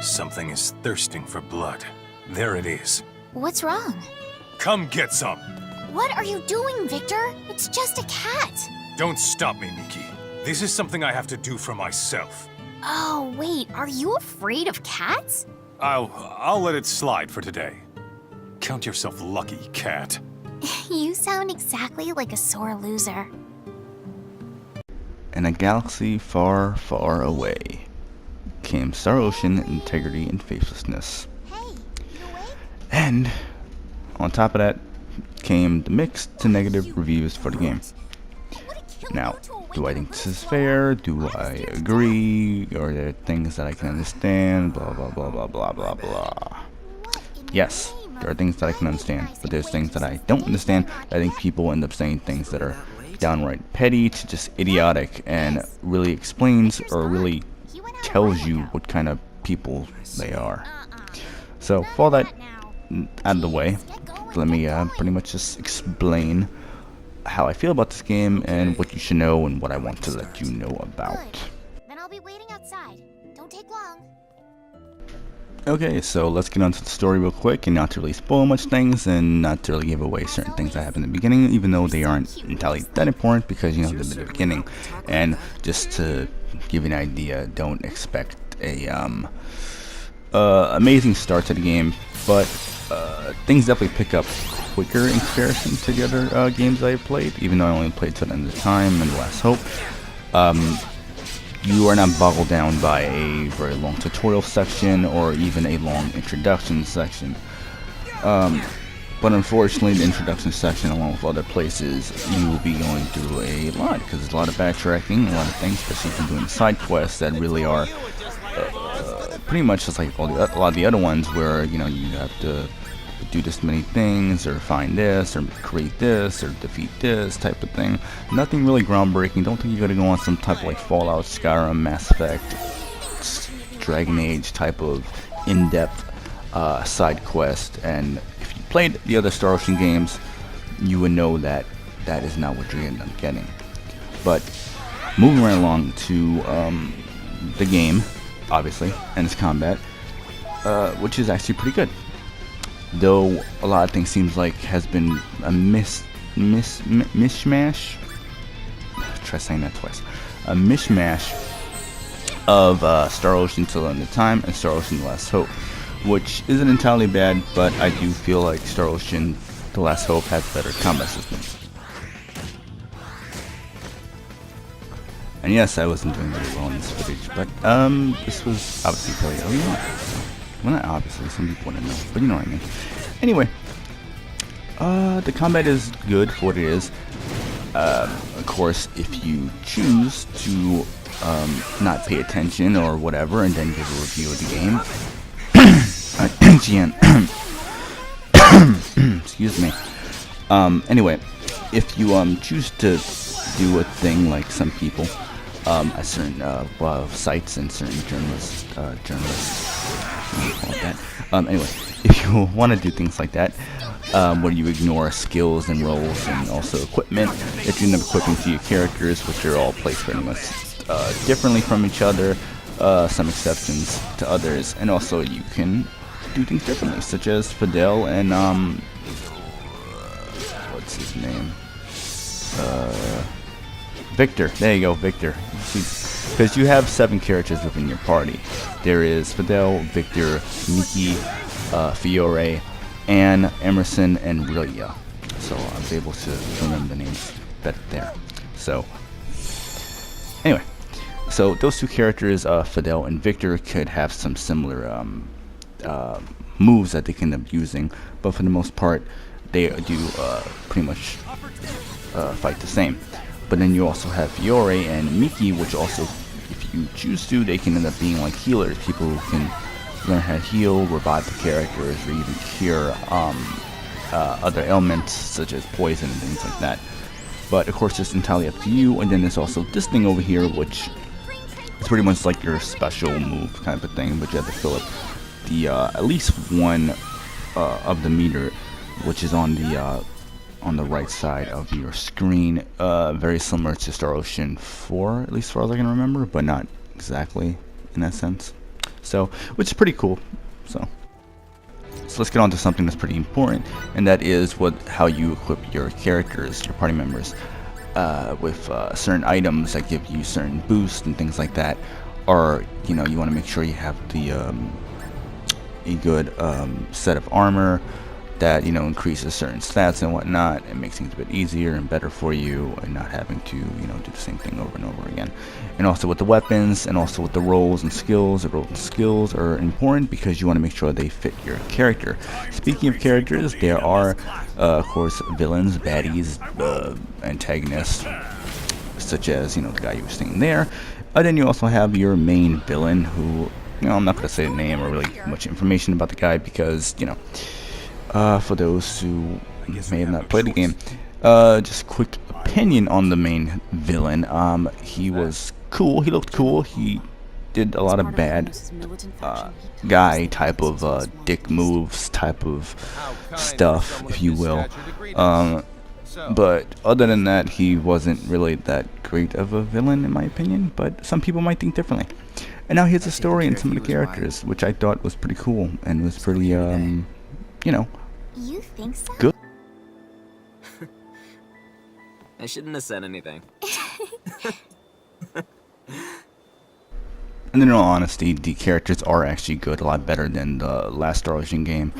Something is thirsting for blood. There it is. What's wrong? Come get some! What are you doing, Victor? It's just a cat. Don't stop me, Miki. This is something I have to do for myself. Oh, wait, are you afraid of cats? I'll let it slide for today. Count yourself lucky, cat. You sound exactly like a sore loser. In a galaxy far, far away came Star Ocean, Integrity, and Faithlessness. Hey, you awake? And on top of that came the mixed to negative reviews for the game. Now, do I think this is fair? Do I agree? Or are there things that I can understand? Blah, blah, blah, blah, blah, blah, blah. Yes, there are things that I can understand, but there's things that I don't understand. I think people end up saying things that are downright petty to just idiotic, and really explains or really tells you what kind of people they are. So, for all that out of the way, let me pretty much just explain how I feel about this game and what you should know and what I want to let you know about. Then I'll be waiting outside. Don't take long. Okay, so let's get on to the story real quick, and not to really spoil much things and not to really give away certain things that happen in the beginning, even though they aren't entirely that important because, you know, they're in the beginning. And just to give you an idea, don't expect a amazing start to the game, but things definitely pick up quicker in comparison to the other games I've played, even though I only played to the end of the time and Last Hope. You are not boggled down by a very long tutorial section or even a long introduction section. But unfortunately, the introduction section, along with other places, you will be going through a lot, because there's a lot of backtracking, a lot of things, especially from doing side quests that really are pretty much just like a lot of the other ones, where, you know, you have to do this many things, or find this, or create this, or defeat this type of thing. Nothing really groundbreaking. Don't think you're gonna go on some type of like Fallout, Skyrim, Mass Effect, Dragon Age type of in-depth side quest. And if you played the other Star Ocean games, you would know that that is not what you're gonna end up getting. But moving right along to the game, obviously, and its combat, which is actually pretty good. Though a lot of things seems like has been a mishmash. Try saying that twice. A mishmash of Star Ocean Till the End of Time and Star Ocean The Last Hope, which isn't entirely bad, but I do feel like Star Ocean The Last Hope has better combat systems. And yes, I wasn't doing very well in this footage, but this was obviously fairly early on. Well, not obviously, some people wouldn't know, but you know what I mean. Anyway, the combat is good for what it is. Of course, if you choose to not pay attention or whatever, and then give a review of the game, excuse me. Anyway, if you choose to do a thing like some people at certain sites and certain journalists. Anyway, if you want to do things like that, where you ignore skills and roles and also equipment that you end up equipping to your characters, which are all placed pretty much differently from each other, some exceptions to others, and also you can do things differently, such as Fidel and what's his name? Victor. There you go, Victor. Because you have 7 characters within your party. There is Fidel, Victor, Miki, Fiore, Anne, Emerson, and Rilia. So I was able to remember the names better there. So anyway, so those 2 characters, Fidel and Victor, could have some similar moves that they can end up using, but for the most part, they do pretty much fight the same. But then you also have Fiore and Miki, which also, if you choose to, they can end up being like healers, people who can learn how to heal, revive the characters, or even cure other ailments such as poison and things like that. But of course, it's entirely up to you. And then there's also this thing over here, which is pretty much like your special move kind of a thing, but you have to fill up the at least one of the meter, which is on the right side of your screen, very similar to Star Ocean 4, at least as far as I can remember, but not exactly in that sense. So, which is pretty cool. So let's get on to something that's pretty important, and that is how you equip your characters, your party members, with certain items that give you certain boosts and things like that. Or you want to make sure you have a good set of armor that increases certain stats and whatnot, and makes things a bit easier and better for you, and not having to do the same thing over and over again. And also with the weapons, and also with the roles and skills. The roles and skills are important because you want to make sure they fit your character. Speaking of characters, there are of course villains, baddies, antagonists, such as the guy you were seeing there. And then you also have your main villain, who I'm not going to say the name or really much information about the guy because for those who may have not played the game, just quick opinion on the main villain. He was cool. He looked cool. He did a lot of bad guy type of dick moves type of stuff, if you will. But other than that, he wasn't really that great of a villain in my opinion, but some people might think differently. And now here's the story and some of the characters, which I thought was pretty cool and was pretty You think so? good. I shouldn't have said anything. And in all honesty, the characters are actually good, a lot better than the last Star Ocean game,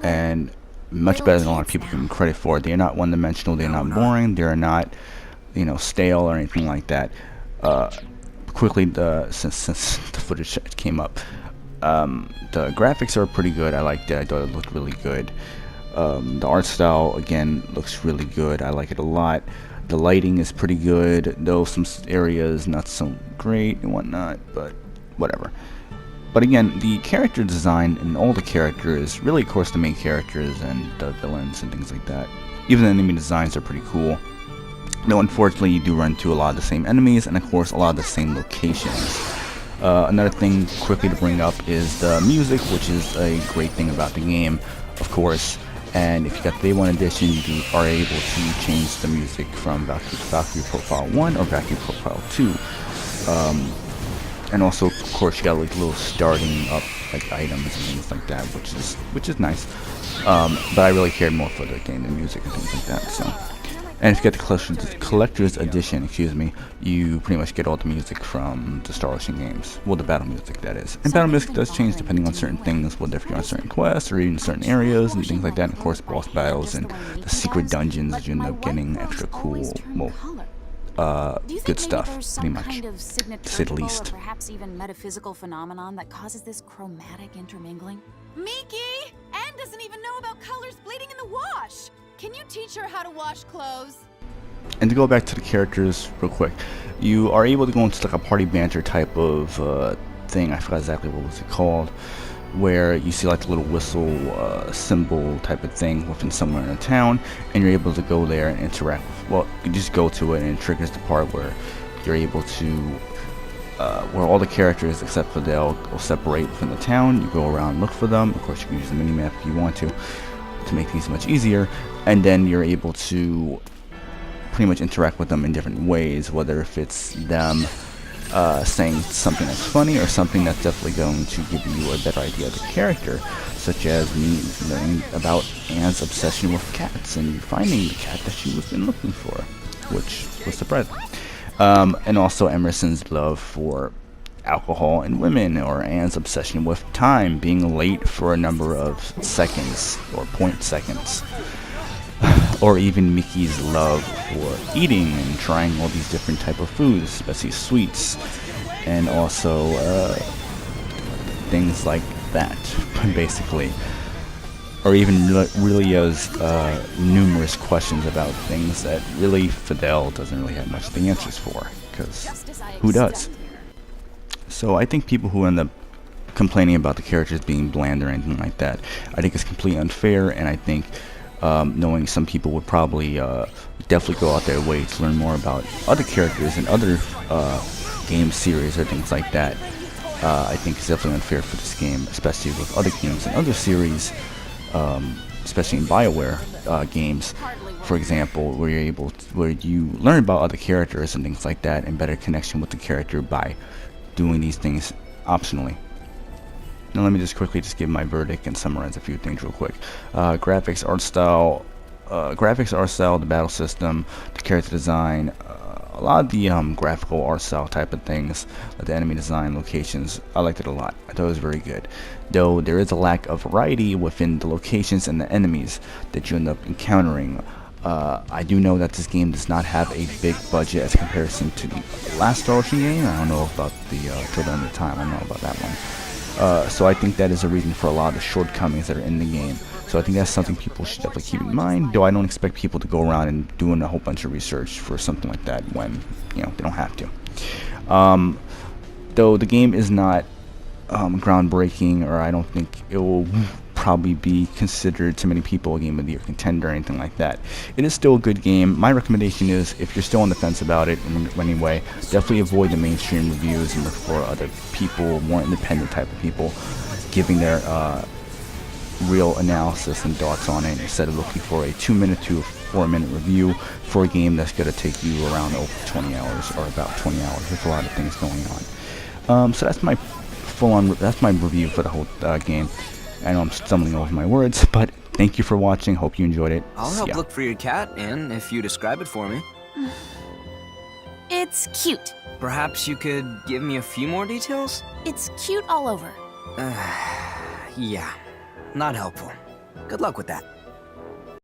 and much better than a lot of people give them credit for. They are not one-dimensional, they are not boring, they are not, stale or anything like that. Quickly, since the footage came up, the graphics are pretty good. I liked it. I thought it looked really good. The art style, again, looks really good. I like it a lot. The lighting is pretty good, though some areas not so great and whatnot, but whatever. But again, the character design and all the characters, really of course the main characters and the villains and things like that, even the enemy designs are pretty cool. Though unfortunately you do run into a lot of the same enemies and of course a lot of the same locations. Another thing quickly to bring up is the music, which is a great thing about the game, of course. And if you got the Day 1 edition, you are able to change the music from Valkyrie Profile 1 or Valkyrie Profile 2. And also, of course, you got like little starting up like items and things like that, which is nice. But I really cared more for the game, the music and things like that. So, and if you get the collector's edition, you pretty much get all the music from the Star Ocean games. Well, the battle music, that is. And battle music does change depending on certain things, whether if you're on certain quests or even certain areas and things like that. And of course, boss battles and the secret dungeons, you end up getting extra cool, good stuff, pretty much, to say the least. Or perhaps even metaphysical phenomenon that causes this chromatic intermingling? Miki! Anne doesn't even know about colors bleeding in the wash! Can you teach her how to wash clothes? And to go back to the characters real quick, you are able to go into like a party banter type of thing. I forgot exactly what was it called, where you see like the little whistle symbol type of thing within somewhere in a town, and you're able to go there and interact with, well, you just go to it and it triggers the part where you're able to where all the characters except for Fidel will separate within the town. You go around and look for them. Of course you can use the mini-map if you want to make things much easier, and then you're able to pretty much interact with them in different ways, whether if it's them saying something that's funny or something that's definitely going to give you a better idea of the character, such as me learning about Anne's obsession with cats and finding the cat that she was been looking for, which was surprising. And also Emerson's love for alcohol and women, or Anne's obsession with time, being late for a number of seconds or point seconds. Or even Mickey's love for eating and trying all these different type of foods, especially sweets, and also things like that, basically. Or even Relia's numerous questions about things that really Fidel doesn't really have much of the answers for, because who does? So I think people who end up complaining about the characters being bland or anything like that, I think it's completely unfair, and I think knowing some people would probably definitely go out their way to learn more about other characters and other game series or things like that. I think it's definitely unfair for this game, especially with other games and other series, especially in BioWare games, for example, where you learn about other characters and things like that, and better connection with the character by doing these things optionally. Now let me just quickly just give my verdict and summarize a few things real quick. Graphics, art style, the battle system, the character design, a lot of the graphical art style type of things, like the enemy design, locations, I liked it a lot. I thought it was very good. Though there is a lack of variety within the locations and the enemies that you end up encountering. I do know that this game does not have a big budget as comparison to the last Star Ocean game. I don't know about the Till the End of Time. I don't know about that one. So I think that is a reason for a lot of the shortcomings that are in the game. So I think that's something people should definitely keep in mind, though I don't expect people to go around and doing a whole bunch of research for something like that when, you know, they don't have to. Though the game is not groundbreaking, or I don't think it will probably be considered to many people a game of the year contender or anything like that. It is still a good game. My recommendation is, if you're still on the fence about it in any way, definitely avoid the mainstream reviews and look for other people, more independent type of people, giving their real analysis and thoughts on it, instead of looking for a 2-minute to 4-minute review for a game that's going to take you around over 20 hours, or about 20 hours, with a lot of things going on. So that's my that's my review for the whole game. I know I'm stumbling over my words, but thank you for watching. Hope you enjoyed it. I'll help look for your cat, and if you describe it for me. It's cute. Perhaps you could give me a few more details? It's cute all over. Yeah, not helpful. Good luck with that.